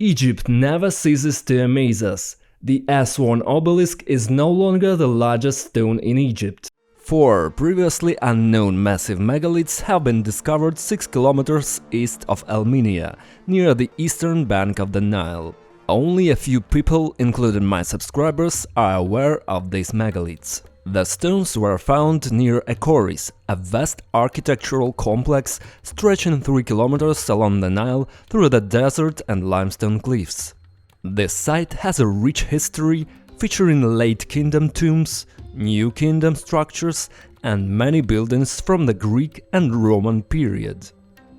Egypt never ceases to amaze us. The Aswan obelisk is no longer the largest stone in Egypt. 4 previously unknown massive megaliths have been discovered 6 kilometers east of Elminia, near the eastern bank of the Nile. Only a few people, including my subscribers, are aware of these megaliths. The stones were found near Akoris, a vast architectural complex stretching 3 kilometers along the Nile through the desert and limestone cliffs. This site has a rich history, featuring late kingdom tombs, new kingdom structures, and many buildings from the Greek and Roman period.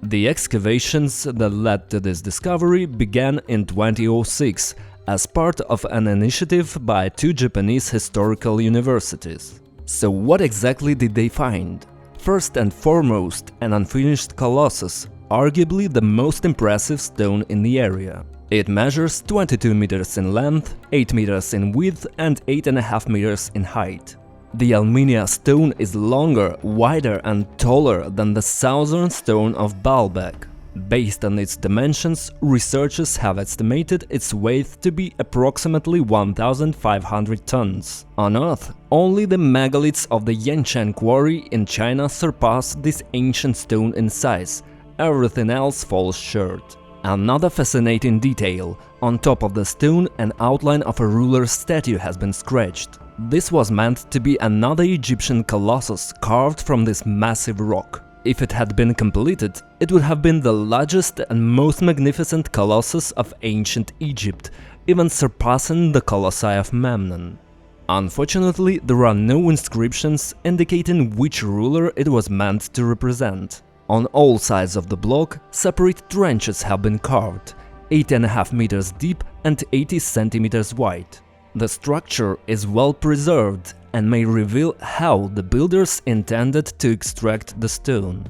The excavations that led to this discovery began in 2006 as part of an initiative by 2 Japanese historical universities. So what exactly did they find? First and foremost, an unfinished colossus, arguably the most impressive stone in the area. It measures 22 meters in length, 8 meters in width and 8.5 meters in height. The Elminia stone is longer, wider and taller than the southern stone of Baalbek. Based on its dimensions, researchers have estimated its weight to be approximately 1,500 tons. On Earth, only the megaliths of the Yancheng quarry in China surpass this ancient stone in size. Everything else falls short. Another fascinating detail: on top of the stone, an outline of a ruler's statue has been scratched. This was meant to be another Egyptian colossus carved from this massive rock. If it had been completed, it would have been the largest and most magnificent colossus of ancient Egypt, even surpassing the colossi of Memnon. Unfortunately, there are no inscriptions indicating which ruler it was meant to represent. On all sides of the block, separate trenches have been carved, 8.5 meters deep and 80 centimeters wide. The structure is well preserved and may reveal how the builders intended to extract the stone.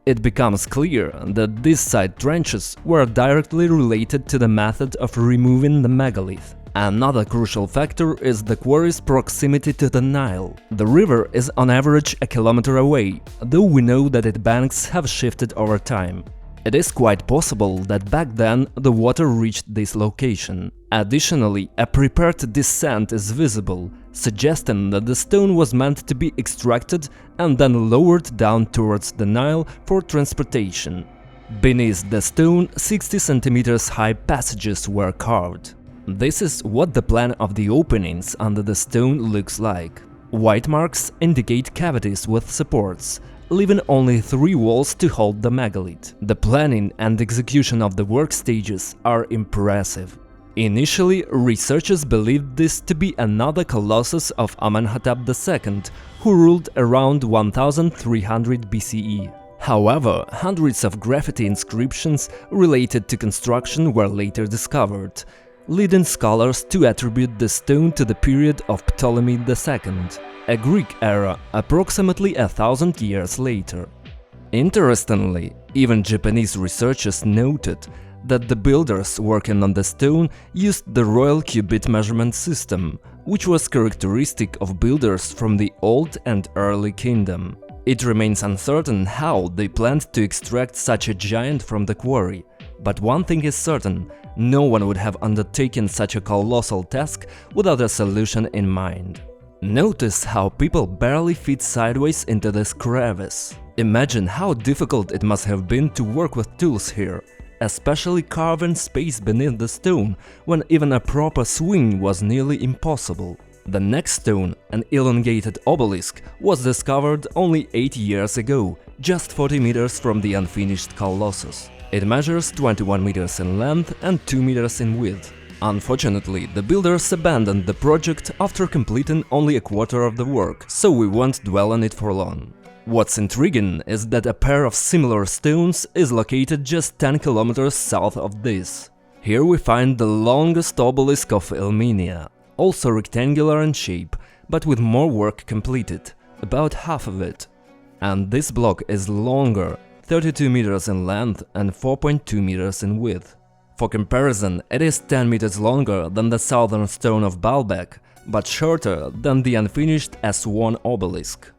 It becomes clear that these side trenches were directly related to the method of removing the megalith. Another crucial factor is the quarry's proximity to the Nile. The river is on average a kilometer away, though we know that its banks have shifted over time. It is quite possible that back then the water reached this location. Additionally, a prepared descent is visible, suggesting that the stone was meant to be extracted and then lowered down towards the Nile for transportation. Beneath the stone, 60 centimeters high passages were carved. This is what the plan of the openings under the stone looks like. White marks indicate cavities with supports, leaving only 3 walls to hold the megalith. The planning and execution of the work stages are impressive. Initially, researchers believed this to be another colossus of Amenhotep II, who ruled around 1300 BCE. However, hundreds of graffiti inscriptions related to construction were later discovered, leading scholars to attribute the stone to the period of Ptolemy II, a Greek era approximately 1,000 years later. Interestingly, even Japanese researchers noted that the builders working on the stone used the royal cubit measurement system, which was characteristic of builders from the Old and Early Kingdom. It remains uncertain how they planned to extract such a giant from the quarry, but one thing is certain: no one would have undertaken such a colossal task without a solution in mind. Notice how people barely fit sideways into this crevice. Imagine how difficult it must have been to work with tools here, especially carving space beneath the stone when even a proper swing was nearly impossible. The next stone, an elongated obelisk, was discovered only 8 years ago, just 40 meters from the unfinished colossus. It measures 21 meters in length and 2 meters in width. Unfortunately, the builders abandoned the project after completing only a quarter of the work, so we won't dwell on it for long. What's intriguing is that a pair of similar stones is located just 10 kilometers south of this. Here we find the longest obelisk of Elminia, also rectangular in shape, but with more work completed, about half of it. And this block is longer, 32 meters in length and 4.2 meters in width. For comparison, it is 10 meters longer than the southern stone of Baalbek, but shorter than the unfinished Aswan obelisk.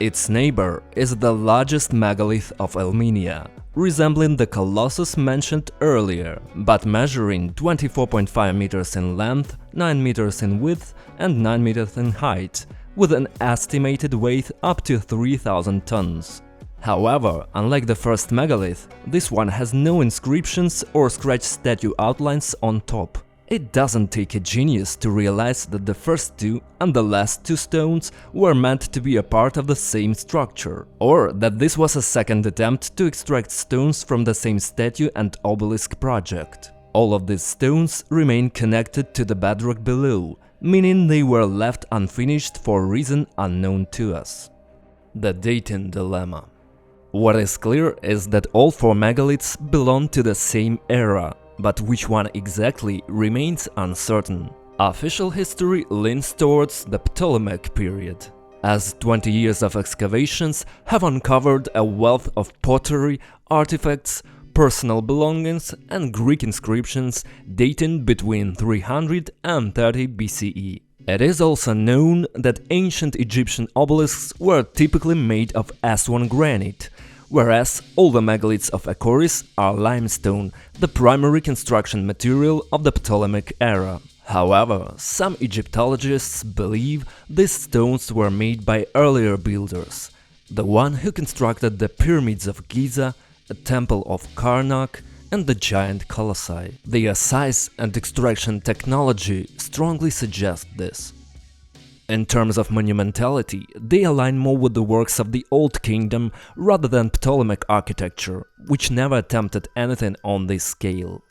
Its neighbor is the largest megalith of Armenia, resembling the colossus mentioned earlier, but measuring 24.5 meters in length, 9 meters in width and 9 meters in height, with an estimated weight up to 3,000 tons. However, unlike the first megalith, this one has no inscriptions or scratched statue outlines on top. It doesn't take a genius to realize that the first two and the last two stones were meant to be a part of the same structure, or that this was a second attempt to extract stones from the same statue and obelisk project. All of these stones remain connected to the bedrock below, meaning they were left unfinished for a reason unknown to us. The dating dilemma. What is clear is that all four megaliths belong to the same era, but which one exactly remains uncertain. Official history leans towards the Ptolemaic period, as 20 years of excavations have uncovered a wealth of pottery, artifacts, personal belongings and Greek inscriptions dating between 300 and 30 BCE. It is also known that ancient Egyptian obelisks were typically made of Aswan granite, whereas all the megaliths of Akoris are limestone, the primary construction material of the Ptolemaic era. However, some Egyptologists believe these stones were made by earlier builders, the one who constructed the pyramids of Giza, a temple of Karnak, and the giant colossi. Their size and extraction technology strongly suggest this. In terms of monumentality, they align more with the works of the Old Kingdom rather than Ptolemaic architecture, which never attempted anything on this scale.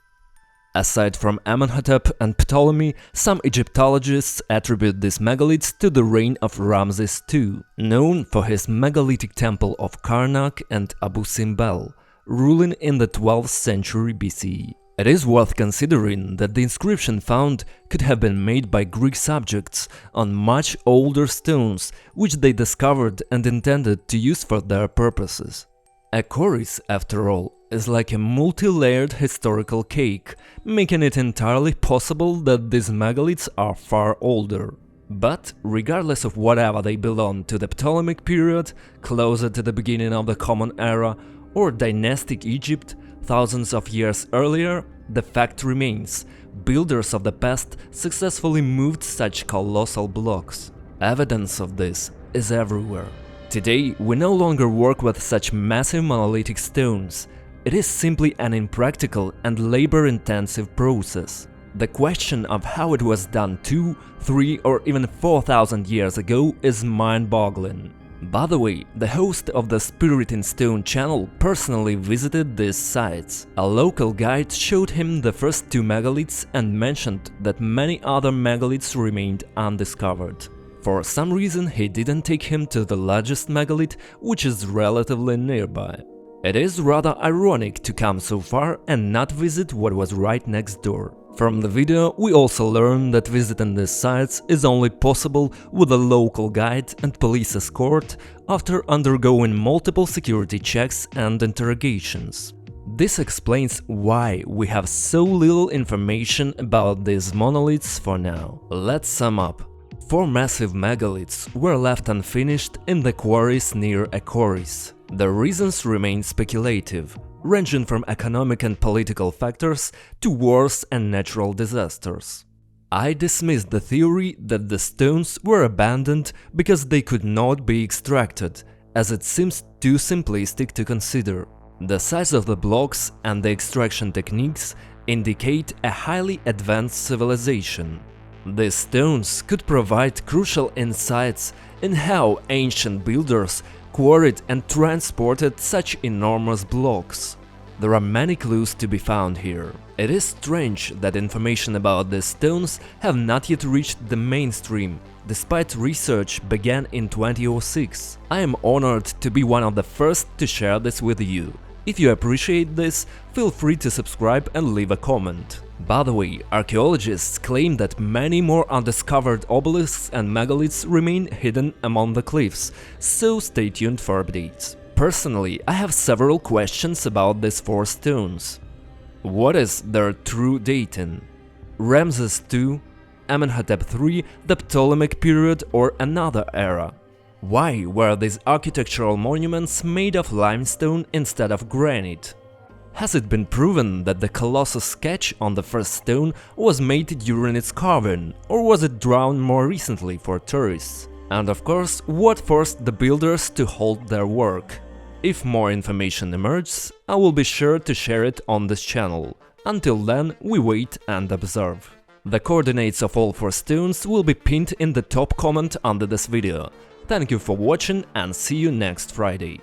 Aside from Amenhotep and Ptolemy, some Egyptologists attribute these megaliths to the reign of Ramses II, known for his megalithic temple of Karnak and Abu Simbel, ruling in the 12th century BCE. It is worth considering that the inscription found could have been made by Greek subjects on much older stones, which they discovered and intended to use for their purposes. Akoris, after all, is like a multi-layered historical cake, making it entirely possible that these megaliths are far older. But, regardless of whatever they belong to the Ptolemaic period, closer to the beginning of the Common Era, or dynastic Egypt, thousands of years earlier, the fact remains, builders of the past successfully moved such colossal blocks. Evidence of this is everywhere. Today, we no longer work with such massive monolithic stones. It is simply an impractical and labor-intensive process. The question of how it was done 2, 3 or even 4,000 years ago is mind-boggling. By the way, the host of the Spirit in Stone channel personally visited these sites. A local guide showed him the first two megaliths and mentioned that many other megaliths remained undiscovered. For some reason, he didn't take him to the largest megalith, which is relatively nearby. It is rather ironic to come so far and not visit what was right next door. From the video, we also learn that visiting these sites is only possible with a local guide and police escort after undergoing multiple security checks and interrogations. This explains why we have so little information about these monoliths for now. Let's sum up. 4 massive megaliths were left unfinished in the quarries near Akoris. The reasons remain speculative, ranging from economic and political factors to wars and natural disasters. I dismiss the theory that the stones were abandoned because they could not be extracted, as it seems too simplistic to consider. The size of the blocks and the extraction techniques indicate a highly advanced civilization. These stones could provide crucial insights in how ancient builders quarried and transported such enormous blocks. There are many clues to be found here. It is strange that information about these stones have not yet reached the mainstream, despite research began in 2006. I am honored to be one of the first to share this with you. If you appreciate this, feel free to subscribe and leave a comment. By the way, archaeologists claim that many more undiscovered obelisks and megaliths remain hidden among the cliffs, so stay tuned for updates. Personally, I have several questions about these 4 stones. What is their true dating? Ramses II, Amenhotep III, the Ptolemaic period or another era? Why were these architectural monuments made of limestone instead of granite? Has it been proven that the colossus sketch on the first stone was made during its carving, or was it drawn more recently for tourists? And of course, what forced the builders to halt their work? If more information emerges, I will be sure to share it on this channel. Until then, we wait and observe. The coordinates of all 4 stones will be pinned in the top comment under this video. Thank you for watching and see you next Friday.